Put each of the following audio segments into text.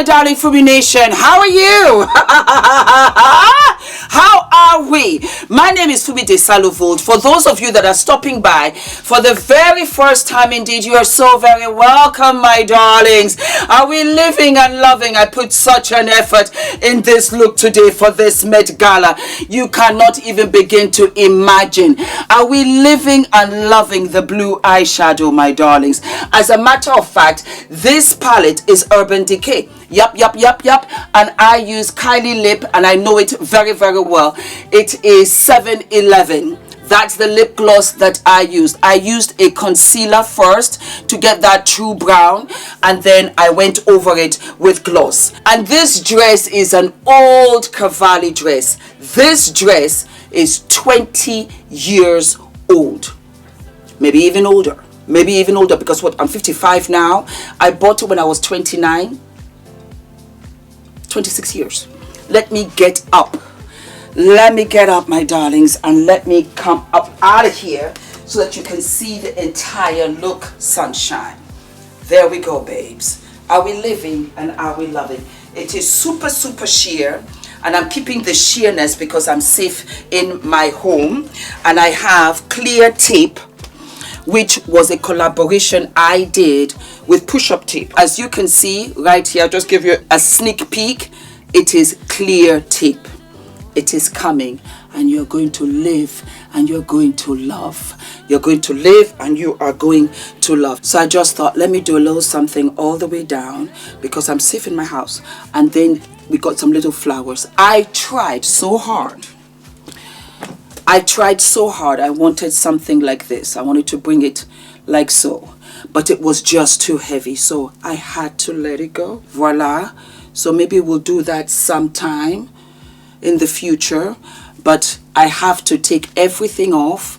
my darling FUMINATION. How are you? How are we? My name is Fumi Desalu-Vold. For those of you that are stopping by for the very first time, indeed, you are so very welcome, my darlings. Are we living and loving? I put such an effort in this look today for this Met Gala. You cannot even begin to imagine. Are we living and loving the blue eyeshadow, my darlings? As a matter of fact, this palette is Urban Decay. Yup. And I use Kylie Lip, and I know it very, very well. It is 711. That's the lip gloss that I used. I used a concealer first to get that true brown, and then I went over it with gloss. And this dress is an old Cavalli dress. This dress is 20 years old. Maybe even older. Because what, I'm 55 now. I bought it when I was 29. 26 years. Let me get up, my darlings, and let me come up out of here so that you can see the entire look, sunshine. There we go, babes. Are we living and are we loving? It is super sheer, and I'm keeping the sheerness because I'm safe in my home, and I have clear tape, which was a collaboration I did with push-up tape. As you can see right here, I'll just give you a sneak peek. It is clear tape. It is coming, and you're going to live and you're going to love. You're going to live and you are going to love. So I just thought, let me do a little something all the way down because I'm safe in my house. And then we got some little flowers. I tried so hard. I wanted something like this. I wanted to bring it like so, but it was just too heavy, so I had to let it go. Voila. So maybe we'll do that sometime in the future, but I have to take everything off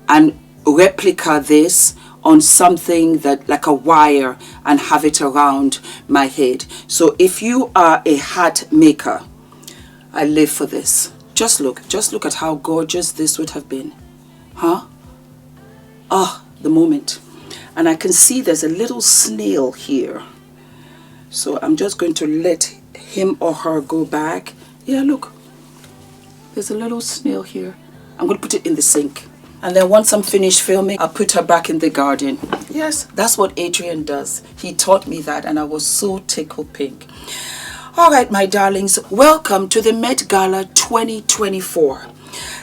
and replica this on something that like a wire and have it around my head. So if you are a hat maker, I live for this. Just look at how gorgeous this would have been. Huh? Ah, the moment. And I can see there's a little snail here. So I'm just going to let him or her go back. Yeah, look. There's a little snail here. I'm going to put it in the sink. And then once I'm finished filming, I'll put her back in the garden. Yes, that's what Adrian does. He taught me that, and I was so tickled pink. All right, my darlings, welcome to the Met Gala 2024.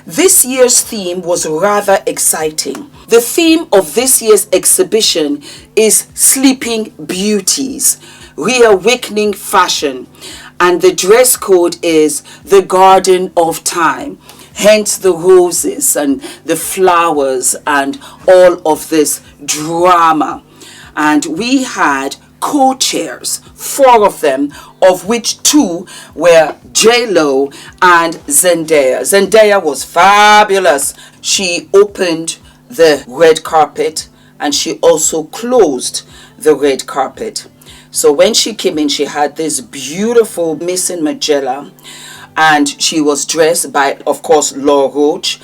This year's theme was rather exciting. The theme of this year's exhibition is Sleeping Beauties, Reawakening Fashion, and the dress code is the Garden of Time. Hence the roses and the flowers and all of this drama. And we had co-chairs, 4 of them, of which 2 were J-Lo and Zendaya. Zendaya was fabulous. She opened the red carpet and she also closed the red carpet. So when she came in, she had this beautiful missing Magella, and she was dressed by, of course, Laura Roach.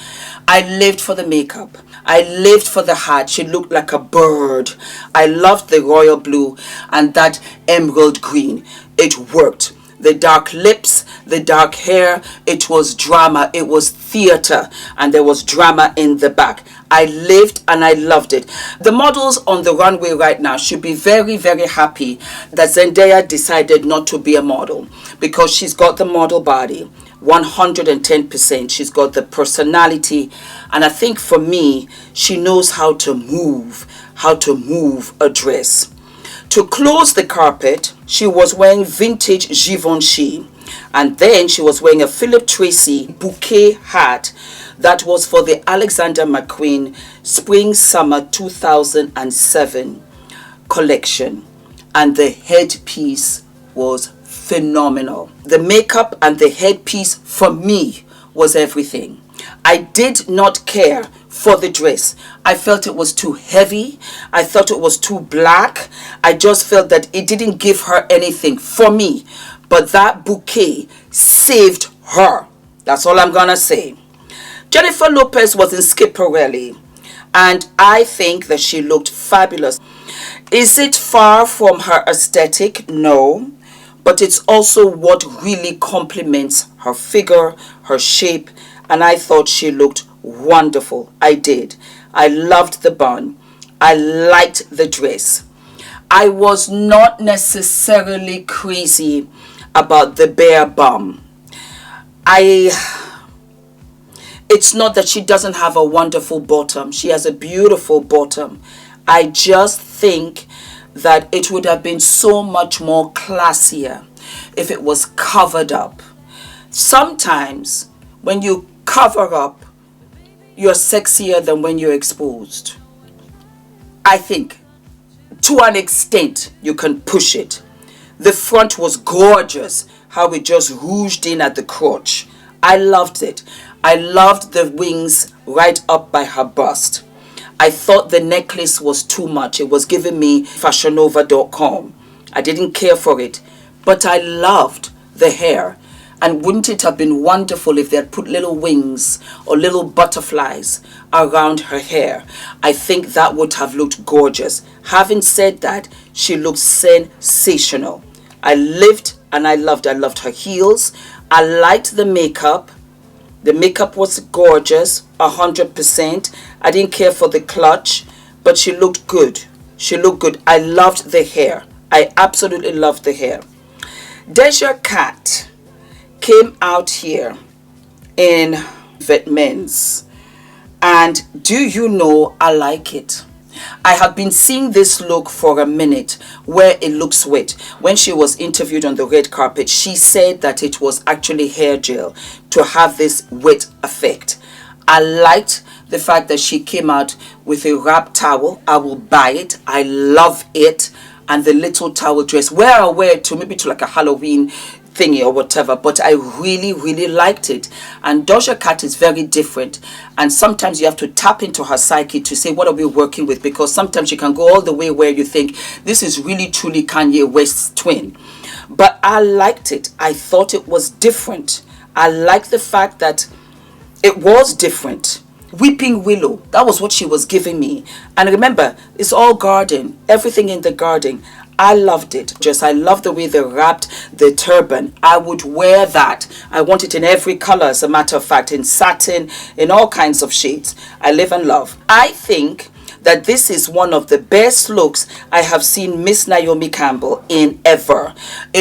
I lived for the makeup. I lived for the hat. She looked like a bird. I loved the royal blue and that emerald green. It worked. The dark lips, the dark hair, it was drama. It was theater, and there was drama in the back. I lived and I loved it. The models on the runway right now should be very, very happy that Zendaya decided not to be a model, because she's got the model body. 110%. She's got the personality, and I think for me, she knows how to move a dress. To close the carpet, she was wearing vintage Givenchy, and then she was wearing a Philip Tracy bouquet hat that was for the Alexander McQueen Spring Summer 2007 collection, and the headpiece was phenomenal. The makeup and the headpiece for me was everything. I did not care for the dress. I felt it was too heavy. I thought it was too black. I just felt that it didn't give her anything for me. But that bouquet saved her. That's all I'm gonna say. Jennifer Lopez was in Skipperelli, and I think that she looked fabulous. Is it far from her aesthetic? No. but it's also what really complements her figure, her shape, and I thought she looked wonderful. I did. I loved the bun. I liked the dress. I was not necessarily crazy about the bare bum. It's not that she doesn't have a wonderful bottom. She has a beautiful bottom. I just think that it would have been so much more classier if it was covered up. Sometimes when you cover up, you're sexier than when you're exposed. I think to an extent you can push it. The front was gorgeous, how it just rouged in at the crotch. I loved it. I loved the wings right up by her bust. I thought the necklace was too much. It was giving me fashionova.com. I didn't care for it, but I loved the hair. And wouldn't it have been wonderful if they had put little wings or little butterflies around her hair? I think that would have looked gorgeous. Having said that, she looked sensational. I lived and I loved. I loved her heels. I liked the makeup. The makeup was gorgeous, 100%. I didn't care for the clutch, but she looked good. She looked good. I loved the hair. I absolutely loved the hair. Deja Cat came out here in Vetmen's, and do you know, I like it. I have been seeing this look for a minute where it looks wet. When she was interviewed on the red carpet, she said that it was actually hair gel to have this wet effect. I liked the fact that she came out with a wrap towel. I will buy it. I love it. And the little towel dress, where I wear it to, maybe to like a Halloween thingy or whatever, but I really liked it. And Doja Cat is very different, and sometimes you have to tap into her psyche to say, what are we working with? Because sometimes you can go all the way where you think this is really truly Kanye West's twin. But I liked it. I thought it was different. I liked the fact that it was different. Weeping Willow, that was what she was giving me. And remember, it's all garden, everything in the garden. I loved it. I love the way they wrapped the turban. I would wear that. I want it in every color, as a matter of fact, in satin, in all kinds of shades. I live and love. I think that this is one of the best looks I have seen Miss Naomi Campbell in ever.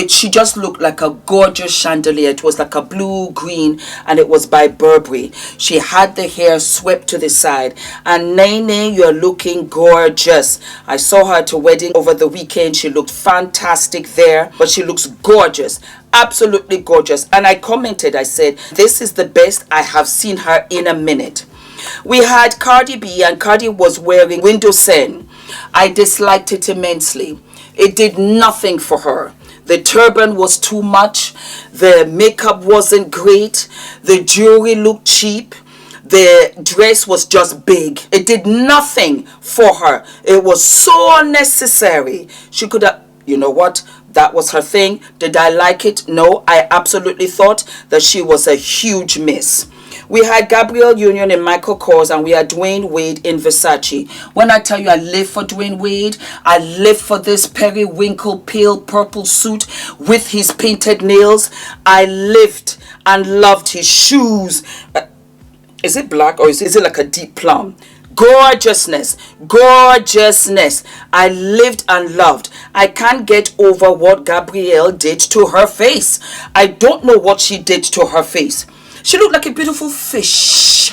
She just looked like a gorgeous chandelier. It was like a blue green, and it was by Burberry. She had the hair swept to the side, and Nene, you're looking gorgeous. I saw her at a wedding over the weekend. She looked fantastic there, but she looks gorgeous. Absolutely gorgeous. And I commented, I said, this is the best I have seen her in a minute. We had Cardi B, and Cardi was wearing window sen. I disliked it immensely. It did nothing for her. The turban was too much. The makeup wasn't great. The jewelry looked cheap. The dress was just big. It did nothing for her. It was so unnecessary. She could have, you know what? That was her thing. Did I like it? No, I absolutely thought that she was a huge miss. We had Gabrielle Union in Michael Kors, and we had Dwayne Wade in Versace. When I tell you I live for Dwayne Wade, I live for this periwinkle pale purple suit with his painted nails. I lived and loved his shoes. Is it black or is it like a deep plum? Gorgeousness, gorgeousness. I lived and loved. I can't get over what Gabrielle did to her face. I don't know what she did to her face. She looked like a beautiful fish.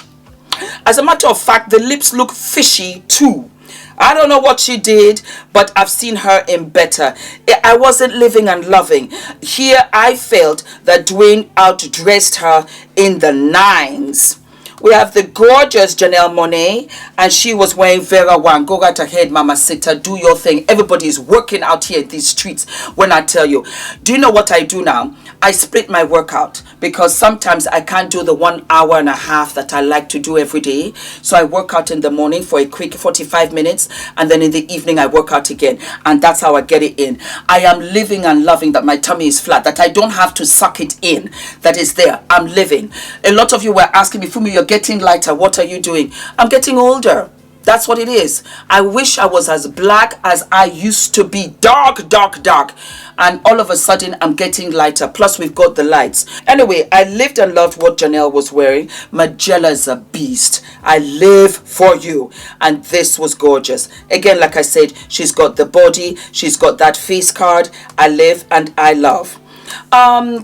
As a matter of fact, the lips look fishy too. I don't know what she did, but I've seen her in better. I wasn't living and loving. Here I felt that Dwayne outdressed her in the nines. We have the gorgeous Janelle Monáe, and she was wearing Vera Wang. Go right ahead, Mama Sita, do your thing. Everybody is working out here in these streets. When I tell you, do you know what I do now? I split my workout, because sometimes I can't do the 1 hour and a half that I like to do every day. So I work out in the morning for a quick 45 minutes, and then in the evening I work out again, and that's how I get it in. I am living and loving that my tummy is flat, that I don't have to suck it in, that is there. I'm living. A lot of you were asking me, Fumi, you're getting lighter. What are you doing? I'm getting older. That's what it is. I wish I was as black as I used to be. Dark, dark, dark. And all of a sudden, I'm getting lighter. Plus, we've got the lights. Anyway, I lived and loved what Janelle was wearing. Majella's a beast. I live for you. And this was gorgeous. Again, like I said, she's got the body. She's got that face card. I live and I love.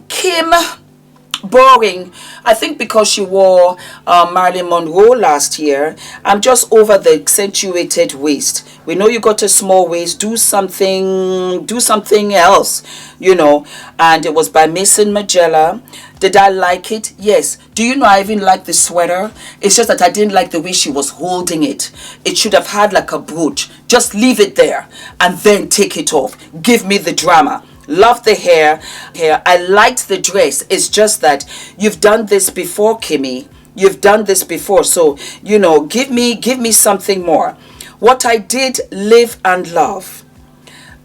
Kim... boring. I think because she wore Marilyn Monroe last year. I'm just over the accentuated waist. We know you got a small waist. Do something else, you know. And it was by Mason Margiela. Did I like it? Yes. Do you know I even like the sweater? It's just that I didn't like the way she was holding it. It should have had like a brooch. Just leave it there and then take it off. Give me the drama. Love the hair. I liked the dress. It's just that you've done this before, Kimmy. You've done this before. So, you know, give me something more. What I did live and love,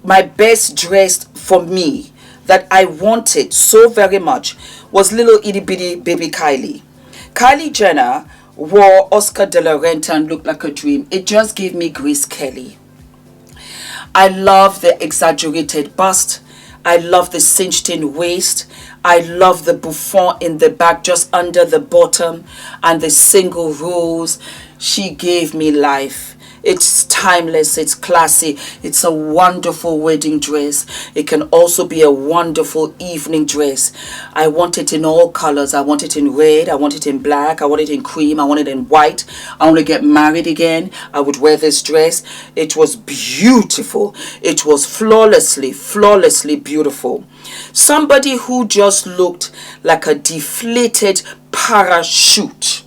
my best dress for me that I wanted so very much was little itty bitty baby Kylie. Kylie Jenner wore Oscar de la Renta and looked like a dream. It just gave me Grace Kelly. I love the exaggerated bust. I love the cinched in waist. I love the bouffant in the back just under the bottom and the single rose. She gave me life. It's timeless, it's classy, it's a wonderful wedding dress. It can also be a wonderful evening dress. I want it in all colors. I want it in red, I want it in black, I want it in cream, I want it in white. I want to get married again. I would wear this dress. It was beautiful. It was flawlessly beautiful. Somebody who just looked like a deflated parachute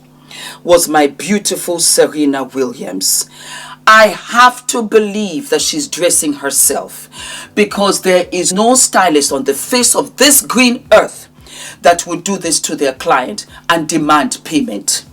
was my beautiful Serena Williams. I have to believe that she's dressing herself, because there is no stylist on the face of this green earth that would do this to their client and demand payment.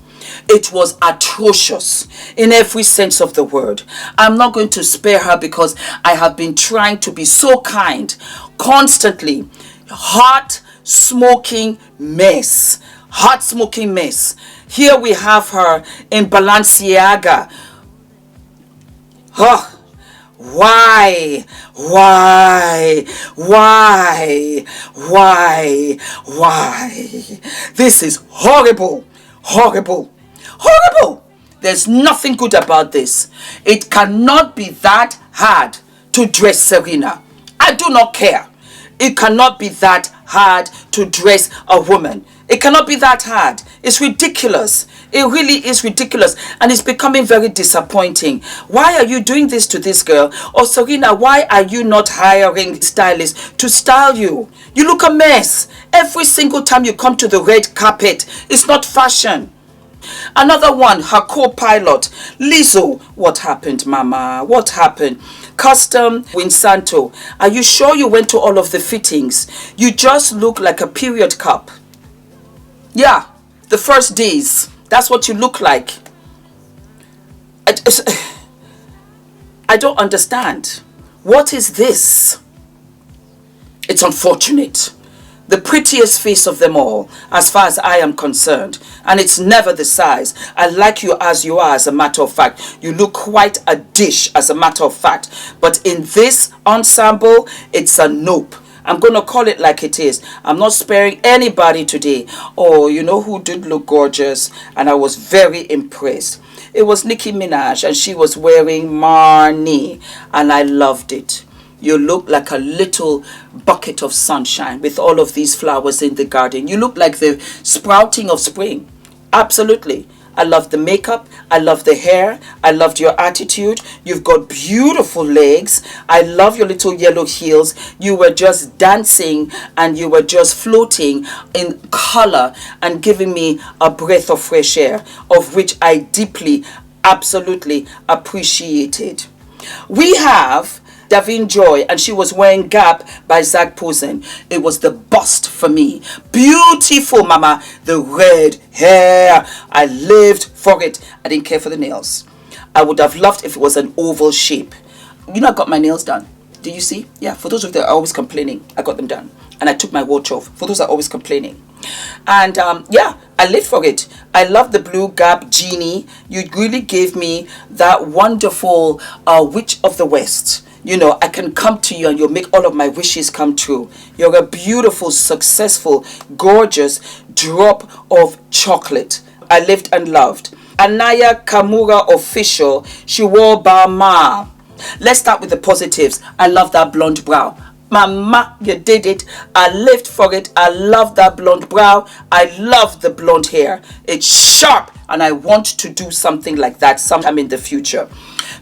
It was atrocious in every sense of the word. I'm not going to spare her because I have been trying to be so kind constantly. Hot smoking mess. Hot smoking mess. Here we have her in Balenciaga. Oh, why? This is horrible. There's nothing good about this. It cannot be that hard to dress Serena. I do not care. It cannot be that hard to dress a woman. It cannot be that hard. It's ridiculous. It really is ridiculous. And it's becoming very disappointing. Why are you doing this to this girl? Or Serena, why are you not hiring stylists to style you? You look a mess. Every single time you come to the red carpet, it's not fashion. Another one, her co-pilot, Lizzo. What happened, mama? What happened? Custom Winsanto. Are you sure you went to all of the fittings? You just look like a period cup. Yeah, the first days. That's what you look like. I don't understand. What is this? It's unfortunate. The prettiest face of them all, as far as I am concerned. And it's never the size. I like you as you are, as a matter of fact. You look quite a dish, as a matter of fact. But in this ensemble, it's a nope. I'm going to call it like it is. I'm not sparing anybody today. Oh, you know who did look gorgeous? And I was very impressed. It was Nicki Minaj, and she was wearing Marni. And I loved it. You look like a little bucket of sunshine with all of these flowers in the garden. You look like the sprouting of spring. Absolutely. I love the makeup. I love the hair. I loved your attitude. You've got beautiful legs. I love your little yellow heels. You were just dancing and you were just floating in color and giving me a breath of fresh air, of which I deeply, absolutely appreciated. We have Davine Joy, and she was wearing Gap by Zach Posen. It was the bust for me. Beautiful, mama. The red hair. I lived for it. I didn't care for the nails. I would have loved if it was an oval shape. You know, I got my nails done. Do you see? Yeah, for those of you that are always complaining, I got them done. And I took my watch off. For those that are always complaining. And yeah, I lived for it. I love the blue Gap Genie. You really gave me that wonderful Witch of the West. You know, I can come to you and you'll make all of my wishes come true. You're a beautiful, successful, gorgeous drop of chocolate. I lived and loved. Anaya Kamura Official. She wore Bama. Let's start with the positives. I love that blonde brow. Mama, you did it. I lived for it. I love that blonde brow. I love the blonde hair. It's sharp and I want to do something like that sometime in the future.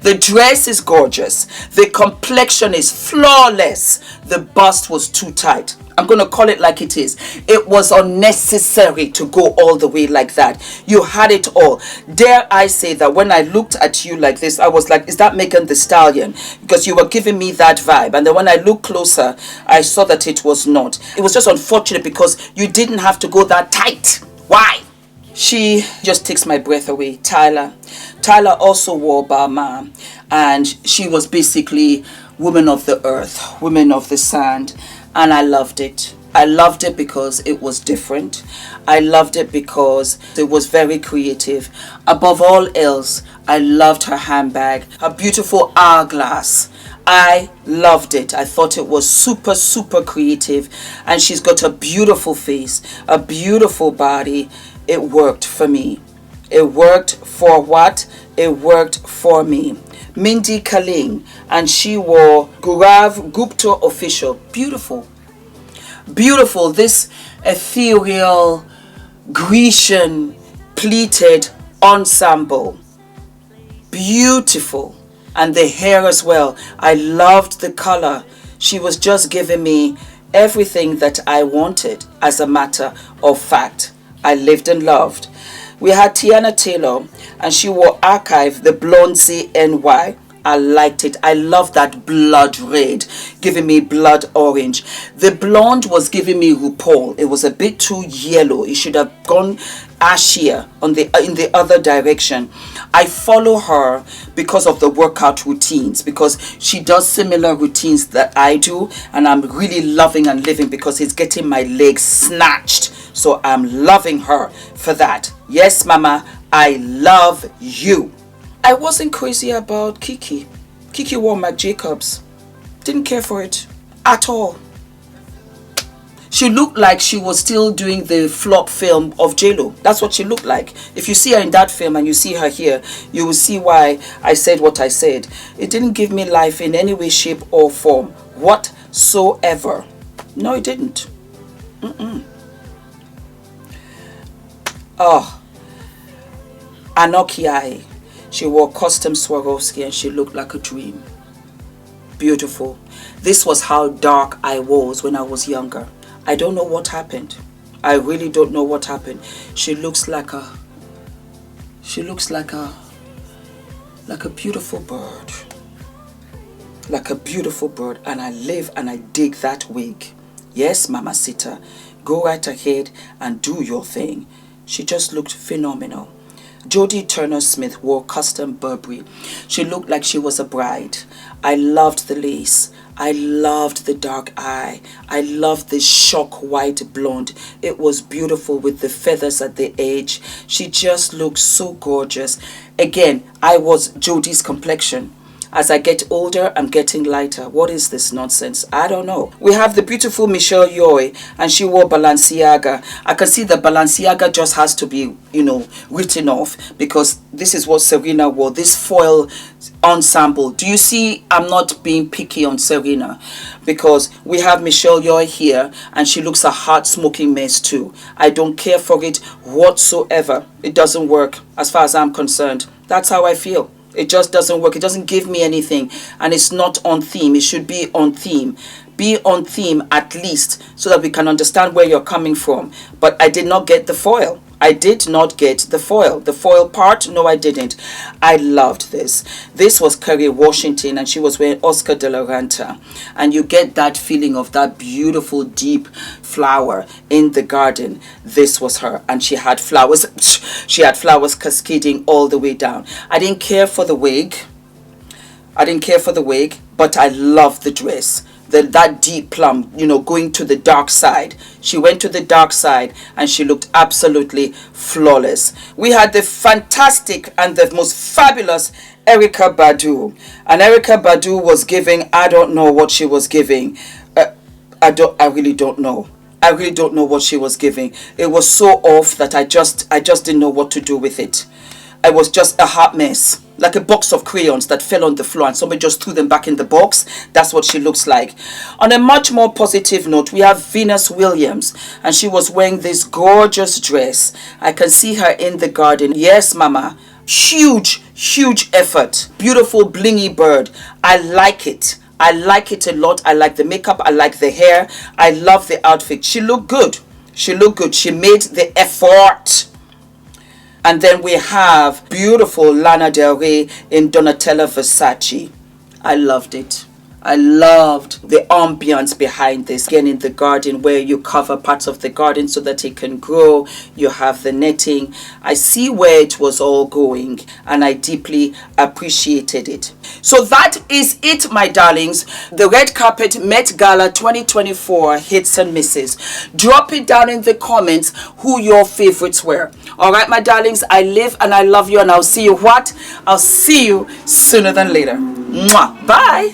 The dress is gorgeous. The complexion is flawless. The bust was too tight. I'm going to call it like it is. It was unnecessary to go all the way like that. You had it all. Dare I say that when I looked at you like this, I was like, is that Megan Thee Stallion? Because you were giving me that vibe. And then when I looked closer, I saw that it was not. It was just unfortunate because you didn't have to go that tight. Why? She just takes my breath away. Tyler also wore Bama, and she was basically woman of the earth, women of the sand, and I loved it. I loved it because it was different. I loved it because it was very creative. Above all else, I loved her handbag, her beautiful hourglass. I loved it. I thought it was super, super creative, and she's got a beautiful face, a beautiful body. It worked for me. It worked for what? It worked for me. Mindy Kaling, and she wore Gaurav Gupta Official. Beautiful. Beautiful. This ethereal Grecian pleated ensemble. Beautiful. And the hair as well. I loved the color. She was just giving me everything that I wanted, as a matter of fact. I lived and loved. We had Tiana Taylor, and she wore Archive, the blonde CNY. I liked it. I love that blood red, giving me blood orange. The blonde was giving me RuPaul. It was a bit too yellow. It should have gone ashier in the other direction. I follow her because of the workout routines, because she does similar routines that I do, and I'm really loving and living because it's getting my legs snatched. So I'm loving her for that. Yes, Mama, I love you. I wasn't crazy about Kiki. Kiki wore Marc Jacobs. Didn't care for it at all. She looked like she was still doing the flop film of JLo. That's what she looked like. If you see her in that film and you see her here, you will see why I said what I said. It didn't give me life in any way, shape, or form whatsoever. No, it didn't. Oh, Anokiai. She wore custom Swarovski and she looked like a dream. Beautiful. This was how dark I was when I was younger. I don't know what happened. I really don't know what happened. She looks like a beautiful bird. Like a beautiful bird. And I live and I dig that wig. Yes, Mama Sita. Go right ahead and do your thing. She just looked phenomenal. Jodie Turner-Smith wore custom Burberry. She looked like she was a bride. I loved the lace. I loved the dark eye. I loved the shock white blonde. It was beautiful with the feathers at the edge. She just looked so gorgeous. Again, I was Jodie's complexion. As I get older, I'm getting lighter. What is this nonsense? I don't know. We have the beautiful Michelle Yeoh, and she wore Balenciaga. I can see that Balenciaga just has to be, written off, because this is what Serena wore, this foil ensemble. Do you see? I'm not being picky on Serena, because we have Michelle Yeoh here, and she looks a hot smoking mess too. I don't care for it whatsoever. It doesn't work as far as I'm concerned. That's how I feel. It just doesn't work. It doesn't give me anything, and it's not on theme. It should be on theme. Be on theme at least, so that we can understand where you're coming from. But I did not get the foil. I did not get the foil. The foil part, no, I didn't. I loved this. This was Kerry Washington, and she was wearing Oscar de la Renta. And you get that feeling of that beautiful, deep flower in the garden. This was her, and she had flowers. She had flowers cascading all the way down. I didn't care for the wig. But I loved the dress. that deep plum, you know, going to the dark side. She went to the dark side and she looked absolutely flawless. We had the fantastic and the most fabulous Erykah Badu, and Erykah Badu was giving, I don't know what she was giving. I really don't know. I really don't know what she was giving. It was so off that I just didn't know what to do with it. It was just a hot mess, like a box of crayons that fell on the floor and somebody just threw them back in the box. That's what she looks like. On a much more positive note, we have Venus Williams, and she was wearing this gorgeous dress. I can see her in the garden. Yes, mama. Huge effort. Beautiful blingy bird. I like it. I like it a lot. I like the makeup. I like the hair. I love the outfit. She looked good. She looked good. She made the effort. And then we have beautiful Lana Del Rey in Donatella Versace. I loved it. I loved the ambience behind this. Again, in the garden where you cover parts of the garden so that it can grow. You have the netting. I see where it was all going and I deeply appreciated it. So that is it, my darlings. The red carpet Met Gala 2024 hits and misses. Drop it down in the comments who your favorites were. All right, my darlings, I live and I love you, and I'll see you what? I'll see you sooner than later. Mwah. Bye.